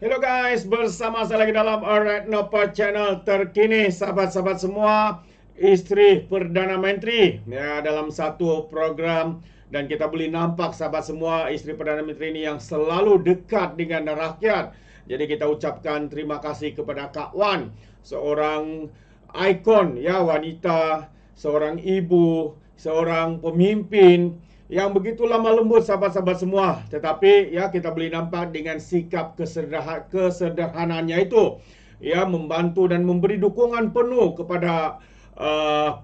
Hello guys, bersama saya lagi dalam Alright Nopa Channel terkini, sahabat-sahabat semua, isteri Perdana Menteri ya, dalam satu program. Dan kita boleh nampak sahabat semua, isteri Perdana Menteri ini yang selalu dekat dengan rakyat. Jadi kita ucapkan terima kasih kepada Kak Wan, seorang ikon ya, wanita, seorang ibu, seorang pemimpin yang begitu lemah lembut sahabat-sahabat semua. Tetapi ya kita boleh nampak dengan sikap kesederhanaannya itu, ya, membantu dan memberi dukungan penuh kepada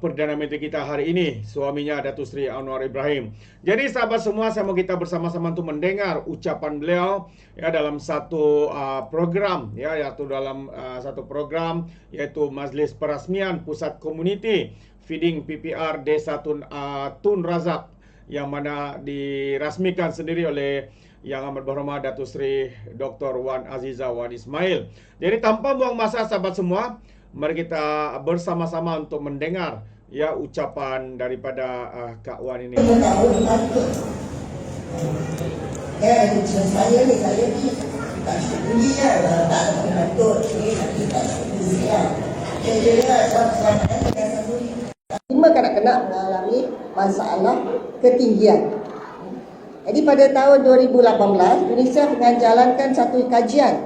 Perdana Menteri kita hari ini, suaminya Datuk Seri Anwar Ibrahim. Jadi sahabat semua, saya mau kita bersama-sama untuk mendengar ucapan beliau ya dalam satu program ya, yaitu dalam satu program yaitu Majlis Perasmian Pusat Komuniti Feeding PPR Desa Tun Razak, yang mana dirasmikan sendiri oleh Yang Amat Berhormat Datuk Seri Dr. Wan Aziza Wan Ismail. Jadi tanpa buang masa sahabat semua, mari kita bersama-sama untuk mendengar ya ucapan daripada Kak Wan ini. Saya ni tak sembunyi lah, tak ada pengatur ni, nanti tak sembunyi lah. Jadi saya sembunyi. 5 kanak-kanak mengalami masalah ketinggian. Jadi pada tahun 2018, UNICEF menjalankan satu kajian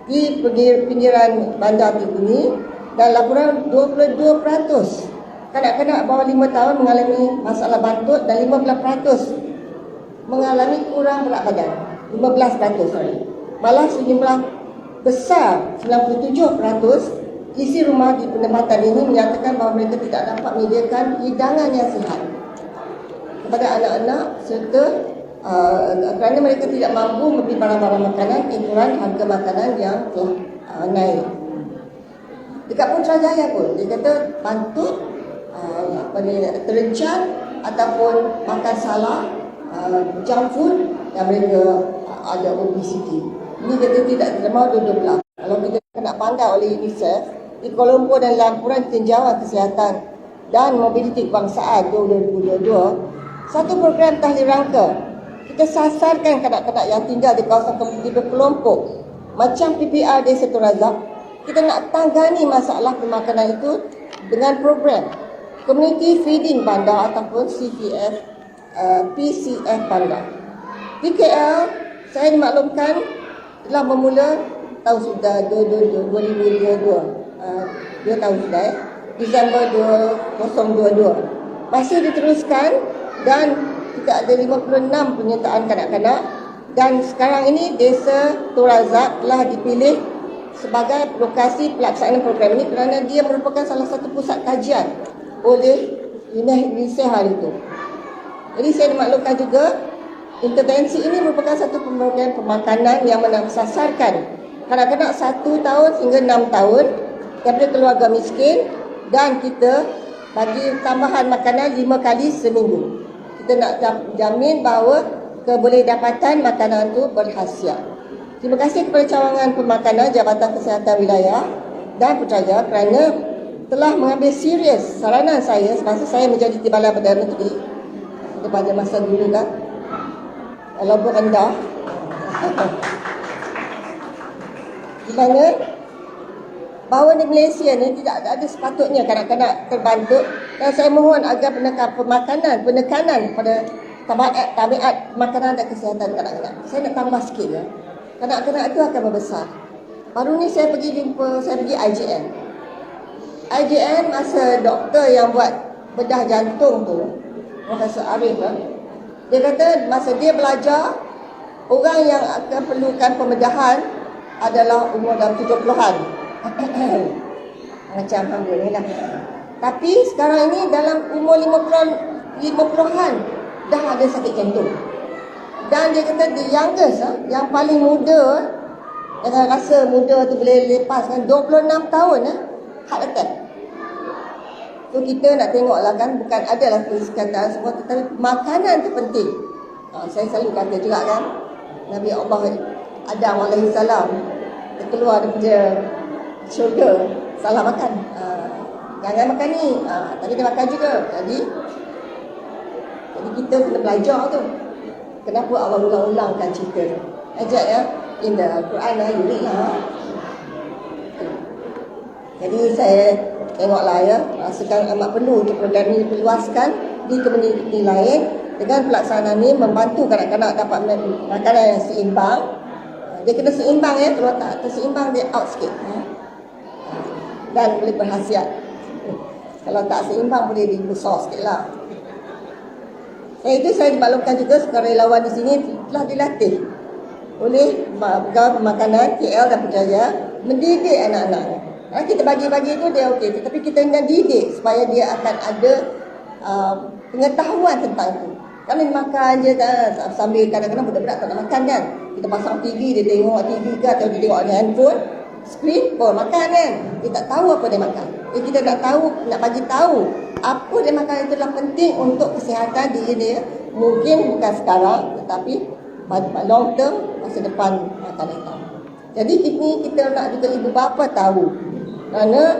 di pinggiran bandar ini, dan laporan 22% kanak-kanak bawah 5 tahun mengalami masalah bantut dan 15% mengalami kurang berat badan. 15%, sorry. Malah sejumlah besar 97% isi rumah di penempatan ini menyatakan bahawa mereka tidak dapat menyediakan hidangan yang sihat kepada anak-anak serta kerana mereka tidak mampu membeli barang-barang makanan ikuran harga makanan yang telah naik. Dekat Putrajaya pun dia kata bantut, terencat ataupun makan salah, junk food, dan mereka ada obesity. Ini kata tidak terima dua-dua. Kalau kita nak pandang oleh UNICEF di Kuala Lumpur dan laporan tinjauan kesihatan dan mobiliti kebangsaan 2022, satu program telah dirangka. Kita sasarkan kanak-kanak yang tinggal di kawasan komuniti berkelompok macam PPR Desa Tun Razak. Kita nak tangani masalah pemakanan itu dengan program Community Feeding Bandar ataupun CPF, PCF Bandar. Di KL, saya dimaklumkan telah bermula tahun sudah 2022, 2 tahun sudah Disember 2022. Masih diteruskan dan kita ada 56 penyertaan kanak-kanak, dan sekarang ini Desa Tun Razak telah dipilih sebagai lokasi pelaksanaan program ini kerana dia merupakan salah satu pusat kajian oleh UNICEF hari itu. Jadi saya dimaklumkan juga intervensi ini merupakan satu program pemakanan yang menasasarkan kanak-kanak 1 tahun hingga 6 tahun daripada keluarga miskin, dan kita bagi tambahan makanan 5 kali seminggu. Kita nak jamin bahawa kebolehdapatan makanan itu berkhasiat. Terima kasih kepada cawangan pemakanan Jabatan Kesihatan Wilayah dan Putrajaya kerana telah mengambil serius saranan saya semasa saya menjadi Timbalan Perdana Menteri pada masa dulu kan. Lombok rendah. Di mana bahawa di Malaysia ni tidak ada sepatutnya kanak-kanak terbantut, dan saya mohon agar penekanan pada tabiat makanan dan kesihatan kanak-kanak. Saya nak tambah sikit ya. Kanak-kanak itu akan membesar. Baru ni saya pergi IJN. IJN masa doktor yang buat bedah jantung tu, Profesor Arif lah, dia kata masa dia belajar, orang yang akan perlukan pembedahan adalah umur dalam 70-an. Macam hamba ni lah. Tapi sekarang ini dalam umur 50-an dah ada sakit jantung. Dan dia kata the youngest, yang paling muda, dengan rasa muda tu boleh lepas kan, 26 tahun heart attack. So kita nak tengoklah kan, bukan adalah kesihatan semua, tetapi makanan tu penting. Saya selalu kata juga kan, Nabi Allah Adam alaihissalam keluar daripada syurga, salah makan. Jangan makan ni, tapi dia makan juga. Jadi kita kena belajar tu. Kenapa Allah ulang-ulangkan cerita tu. Ajak ya. in the Quran, you read lah. Jadi saya tengoklah ya, rasakan amat perlu untuk program ini diperluaskan di komuniti lain dengan pelaksanaan ini membantu kanak-kanak dapat makanan yang seimbang. Dia kena seimbang ya, kalau tak terseimbang dia out sikit. Dan boleh berhasiat. Kalau tak seimbang boleh dibesar sikit lah. Itu saya dimaklumkan juga sukarelawan di sini telah dilatih oleh pegawai pemakanan KL dan Putrajaya mendidik anak-anak. Kita bagi-bagi itu dia okey, tetapi kita kena didik supaya dia akan ada pengetahuan tentang itu. Kalau dia makan je kan, sambil kadang-kadang budak-budak tak nak makan kan. Kita pasang TV, dia tengok TV ke atau dia tengok ada handphone, screen, makan kan. Dia tak tahu apa dia makan. Kita nak tahu, nak bagi tahu apa dia makan itu adalah penting untuk kesihatan diri dia. Mungkin bukan sekarang, tetapi pada long term, masa depan akan datang. Jadi ini kita nak juga ibu bapa tahu. Kerana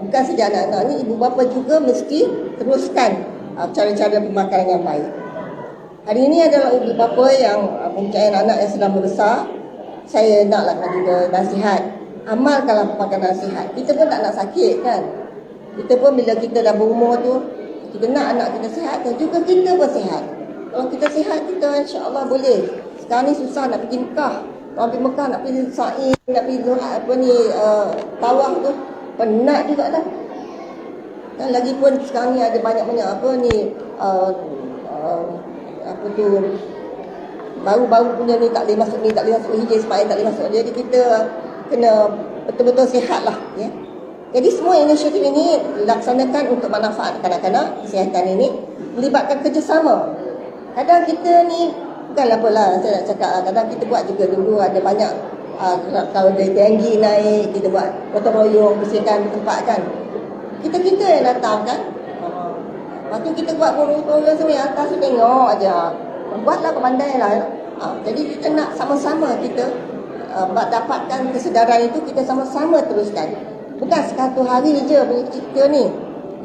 bukan saja anak-anak ni, ibu bapa juga mesti teruskan cara-cara pemakanan yang baik. Hari ini adalah ibu bapa yang mempunyai anak yang sedang membesar. Saya naklah juga nasihat. Amalkanlah pemakanan sihat. Kita pun tak nak sakit kan. Kita pun bila kita dah berumur tu, kita nak anak kita sihat dan juga kita pun sihat. Kalau kita sihat, kita insya-Allah boleh. Sekarang ni susah nak pergi Mekah. Kalau pergi Mekah nak pergi sa'i, nak pergi tawaf tu, penat juga dah. Dan lagipun sekarang ni ada banyak-banyak apa tu, baru-baru punya ni tak boleh masuk ni, tak boleh masuk hijau, Ismail tak boleh masuk. Jadi kita kena betul-betul sihat lah ya. Jadi semua inisiatif ini dilaksanakan untuk manfaat kanak-kanak. Kesihatan ini melibatkan kerjasama. Kadang kita ni bukanlah apalah, saya nak cakap, kadang kita buat juga dulu ada banyak kalau ada denggi naik, kita buat gotong royong bersihkan tempat kan. Kita yang datang kan. Lepas tu kita buat gotong royong semua yang atas tu tengok aja. Buatlah pandai lah. Jadi kita nak sama-sama kita dapatkan kesedaran itu, kita sama-sama teruskan. Bukan satu hari je punya cerita ni.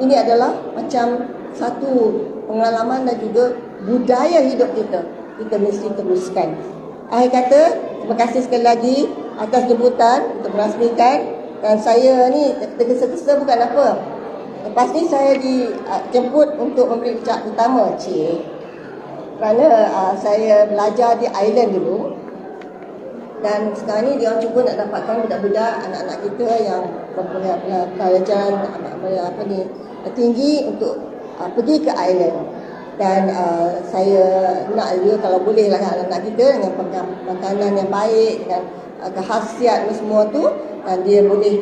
Ini adalah macam satu pengalaman dan juga budaya hidup kita. Kita mesti teruskan. Akhir kata, terima kasih sekali lagi atas jemputan untuk merasmikan. Dan saya ni tergesa-gesa bukan apa. Lepas ni saya dijemput untuk memberi ucap utama, kerana saya belajar di Ireland dulu. Dan sekarang ni dia orang cuba nak dapatkan budak-budak, anak-anak kita yang pelajaran tinggi untuk pergi ke Ireland. Dan saya nak dia kalau boleh lah anak-anak kita dengan makanan yang baik, dengan khasiat semua tu, dan dia boleh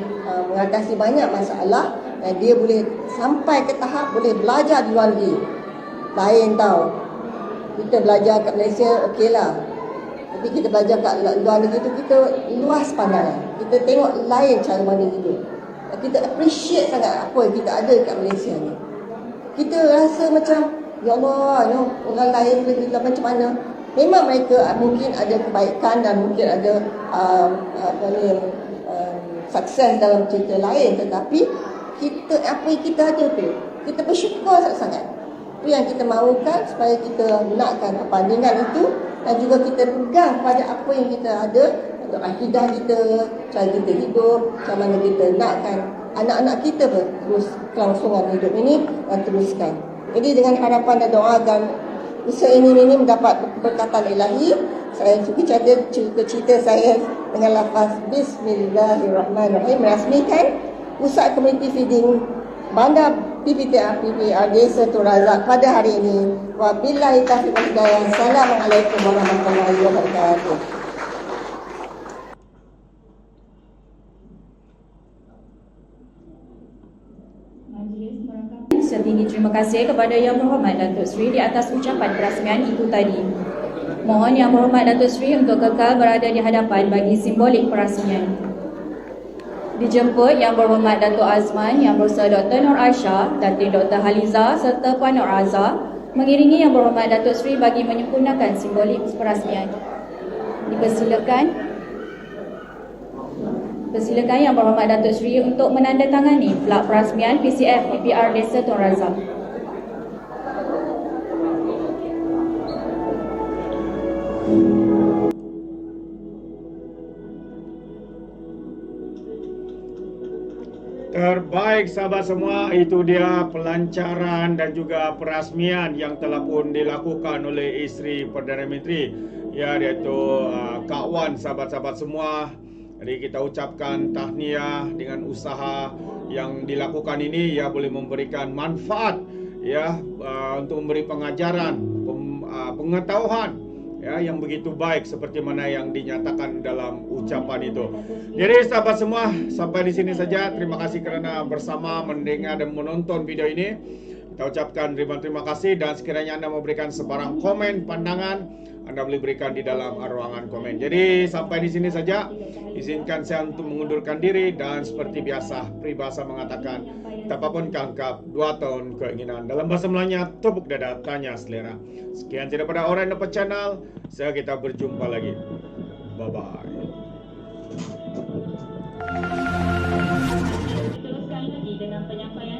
mengatasi banyak masalah, dan dia boleh sampai ke tahap boleh belajar di luar negeri. Lain tau, kita belajar kat Malaysia okey lah, tapi kita belajar kat luar negeri tu kita luas pandangan, kita tengok lain cara mana hidup. Kita appreciate sangat apa yang kita ada kat Malaysia ni. Kita rasa macam ya Allah, orang lain lebih macam mana. Memang mereka mungkin ada kebaikan dan mungkin ada sukses dalam cerita lain, tetapi kita apa yang kita ada tu, kita bersyukur sangat-sangat. Itu yang kita mahukan, supaya kita nakkan perbandingan itu dan juga kita pegang pada apa yang kita ada untuk akidah kita, cara kita hidup, macam mana kita nakkan anak-anak kita terus kelangsungan hidup ini dan teruskan. Jadi dengan harapan dan doa dan usaha ini mendapat berkatan ilahi, saya suka cerita saya dengan lafaz Bismillahirrahmanirrahim merasmikan Pusat Community Feeding Bandar PPTR Desa Tun Razak pada hari ini. Wabillahi taufiq wal hidayah. Assalamualaikum warahmatullahi wabarakatuh. Setinggi terima kasih kepada Yang Berhormat Datuk Seri di atas ucapan perasmian itu tadi. Mohon Yang Berhormat Datuk Seri untuk kekal berada di hadapan bagi simbolik perasmian. Dijemput Yang Berhormat Datuk Azman, Yang Bersama Dr. Nur Aisyah, Datin Dr. Haliza serta Puan Nur Azhar mengiringi Yang Berhormat Datuk Seri bagi menyempurnakan simbolik perasmian. Persilakan Yang Berhormat Datuk Seri untuk menandatangani plak perasmian PCF PPR Desa Tun Razak. Baik sahabat semua, itu dia pelancaran dan juga perasmian yang telah pun dilakukan oleh isteri Perdana Menteri, ya, iaitu Kak Wan. Sahabat-sahabat semua, jadi kita ucapkan tahniah dengan usaha yang dilakukan ini, ya, boleh memberikan manfaat, ya, untuk memberi pengajaran, pengetahuan, ya, yang begitu baik seperti mana yang dinyatakan dalam ucapan itu. Jadi sahabat semua, sampai di sini saja. Terima kasih kerana bersama mendengar dan menonton video ini. Kita ucapkan terima kasih, dan sekiranya Anda memberikan sebarang komen, pandangan, Anda boleh berikan di dalam ruangan komen. Jadi sampai di sini saja. Izinkan saya untuk mengundurkan diri, dan seperti biasa peribahasa mengatakan, tapapun kangkap 2 tahun keinginan. Dalam bahasa Melayunya, tepuk dada tanya selera. Sekian daripada Alright Nampak Channel. Saya kita berjumpa lagi. Bye bye. Teruskan lagi dengan penyampaian